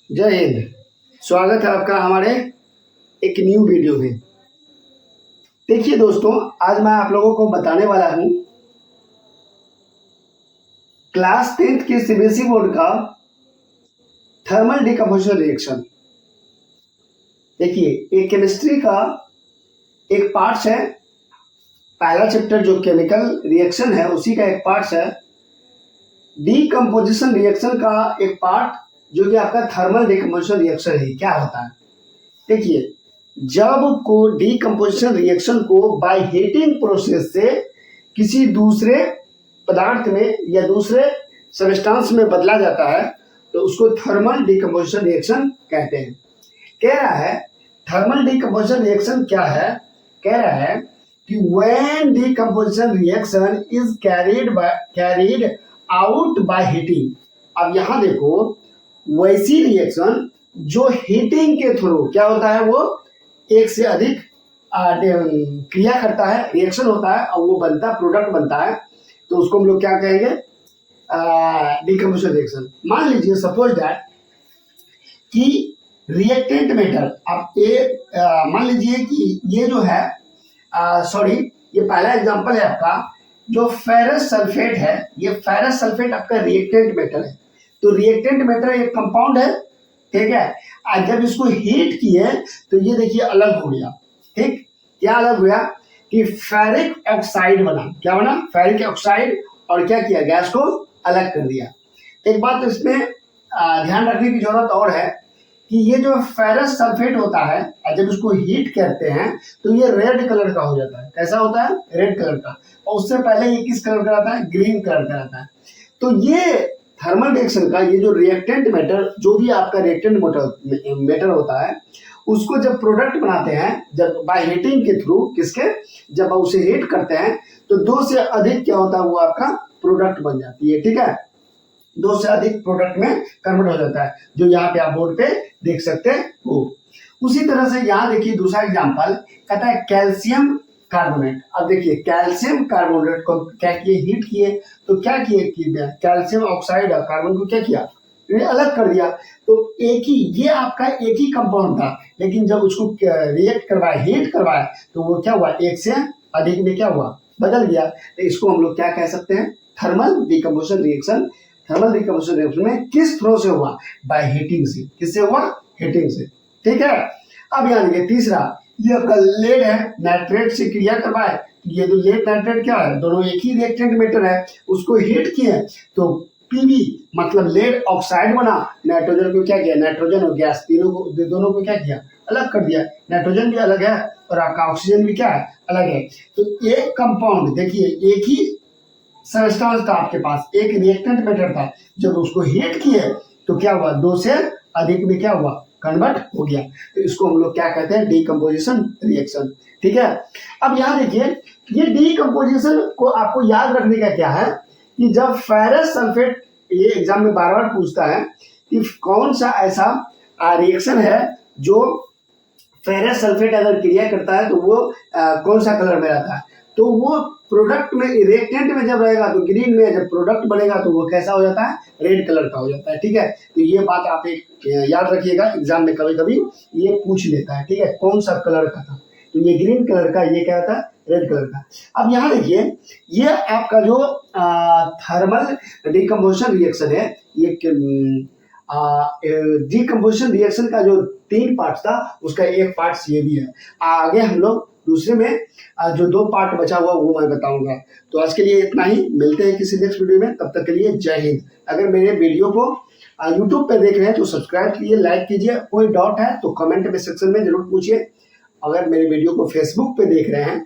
जय हिंद। स्वागत है आपका हमारे एक न्यू वीडियो में। देखिए दोस्तों, आज मैं आप लोगों को बताने वाला हूँ क्लास 10th के सीबीएसई बोर्ड का थर्मल डिकम्पोजिशन रिएक्शन। देखिए, ये केमिस्ट्री का एक पार्ट है। पहला चैप्टर जो केमिकल रिएक्शन है उसी का एक पार्ट है। डिकम्पोजिशन रिएक्शन का एक पार्ट जो कि आपका थर्मल डिकम्पोजिशन रिएक्शन है। क्या होता है? देखिए, जब को डिकम्पोजिशन रिएक्शन को बाय हीटिंग प्रोसेस से किसी दूसरे पदार्थ में या दूसरे सब्सटेंस में बदला जाता है तो उसको थर्मल डिकम्पोजिशन रिएक्शन कहते हैं। कह रहा है थर्मल डिकम्पोजिशन रिएक्शन क्या है? कह रहा है कि when decomposition reaction is carried out by heating. अब यहाँ देखो, वैसी रिएक्शन जो हीटिंग के थ्रू क्या होता है, वो एक से अधिक क्रिया करता है, रिएक्शन होता है और वो बनता प्रोडक्ट बनता है, तो उसको हम लोग क्या कहेंगे? Decomposition reaction. मान लीजिए सपोज दैट कि रिएक्टेंट मेटल, आप ये मान लीजिए कि ये जो है ये पहला एग्जांपल है आपका, जो फेरस सल्फेट है। ये फेरस सल्फेट आपका रिएक्टेंट मेटल है। तो रिएक्टेंट मेटल एक कंपाउंड है, ठीक है। आज जब इसको हीट किए तो ये देखिए अलग हो गया। ठीक, क्या अलग हुआ कि फेरिक ऑक्साइड बना। क्या बना? Ferric oxide. और क्या किया? गैस को अलग कर दिया। एक बात इसमें ध्यान रखने की जरूरत और है कि ये जो फेरस सल्फेट होता है, जब इसको हीट करते हैं तो ये रेड कलर का हो जाता है। कैसा होता है? रेड कलर का। और उससे पहले ये किस कलर का रहता है? ग्रीन कलर का रहता है। तो ये थर्मल रिएक्शन का ये जो रिएक्टेंट मैटर, जो भी आपका रिएक्टेंट मैटर होता है, उसको जब प्रोडक्ट बनाते हैं, जब बाय हीटिंग के थ्रू, किसके? जब आप उसे हीट करते हैं तो दो से अधिक क्या होता है, वो आपका प्रोडक्ट बन जाती है। ठीक है, दो से अधिक प्रोडक्ट में कन्वर्ट हो जाता है, जो यहाँ पे आप बोर्ड पे देख सकते हो। उसी तरह से यहाँ देखिए दूसरा एग्जाम्पल कहता है कैल्शियम कार्बोनेट। अब देखिए, कैल्शियम कार्बोनेट को क्या किए? हीट किए। तो क्या किए कि कैल्शियम ऑक्साइड और कार्बन को क्या किया? ये अलग कर दिया। तो एक ही, ये आपका एक ही कंपाउंड था, लेकिन जब उसको रिएक्ट करवाया, हीट करवाया, तो वो क्या हुआ? एक से अधिक में क्या हुआ? बदल गया। तो इसको हम लोग क्या कह सकते हैं? Thermal decomposition reaction. Thermal decomposition reaction में किस थ्रू से हुआ? बाय हीटिंग से। किससे हुआ? हीटिंग से। ठीक है। अब यहाँ देखिए तीसरा, ये आपका लेड है, नाइट्रेट से क्रिया करवाए। ये जो लेड नाइट्रेट क्या है? दोनों एक ही रिएक्टेंट मैटर है। उसको हीट किए तो पीबी मतलब लेड ऑक्साइड बना। नाइट्रोजन को क्या किया? नाइट्रोजन और गैस दोनों को क्या किया? अलग कर दिया। नाइट्रोजन भी अलग है और आपका ऑक्सीजन भी क्या है? अलग है। तो एक कंपाउंड देखिए, एक ही सब्सटेंस था आपके पास, एक रिएक्टेंट मैटर था, जब उसको हीट किए तो क्या हुआ? दो से अधिक में क्या हुआ? कन्वर्ट हो गया। तो इसको हम लोग क्या कहते हैं? Decomposition reaction. ठीक है। अब यहाँ देखिए, ये डिकम्पोजिशन को आपको याद रखने का क्या है कि जब फेरस सल्फेट, ये एग्जाम में बार बार पूछता है कि कौन सा ऐसा रिएक्शन है जो फेरस सल्फेट अगर क्रिया करता है तो वो कौन सा कलर में रहता है? तो वो प्रोडक्ट में, रिएक्टेंट में जब रहेगा तो ग्रीन में, जब प्रोडक्ट बनेगा तो वो कैसा हो जाता है? रेड कलर का हो जाता है। ठीक है। तो ये बात आप एक याद रखिएगा, एग्जाम में कभी कभी ये पूछ लेता है। ठीक है, कौन सा कलर का था? तो ये ग्रीन कलर का, ये क्या था? रेड कलर का। अब यहाँ देखिए, ये आपका जो थर्मल डिकम्पोजिशन रिएक्शन है, ये डिकम्पोजिशन रिएक्शन का जो 3 पार्ट था उसका एक पार्ट ये भी है। आगे हम लोग दूसरे में जो 2 पार्ट बचा हुआ वो मैं बताऊंगा। तो आज के लिए इतना ही, मिलते हैं किसी नेक्स्ट वीडियो में। तब तक के लिए जय हिंद। अगर मेरे वीडियो को यूट्यूब पे देख रहे हैं तो सब्सक्राइब कीजिए, लाइक कीजिए। कोई डाउट है तो कमेंट में सेक्शन में जरूर पूछिए। अगर मेरे वीडियो को फेसबुक पे देख रहे हैं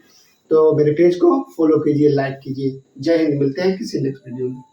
तो मेरे पेज को फॉलो कीजिए, लाइक कीजिए। जय हिंद। मिलते हैं किसी नेक्स्ट वीडियो में।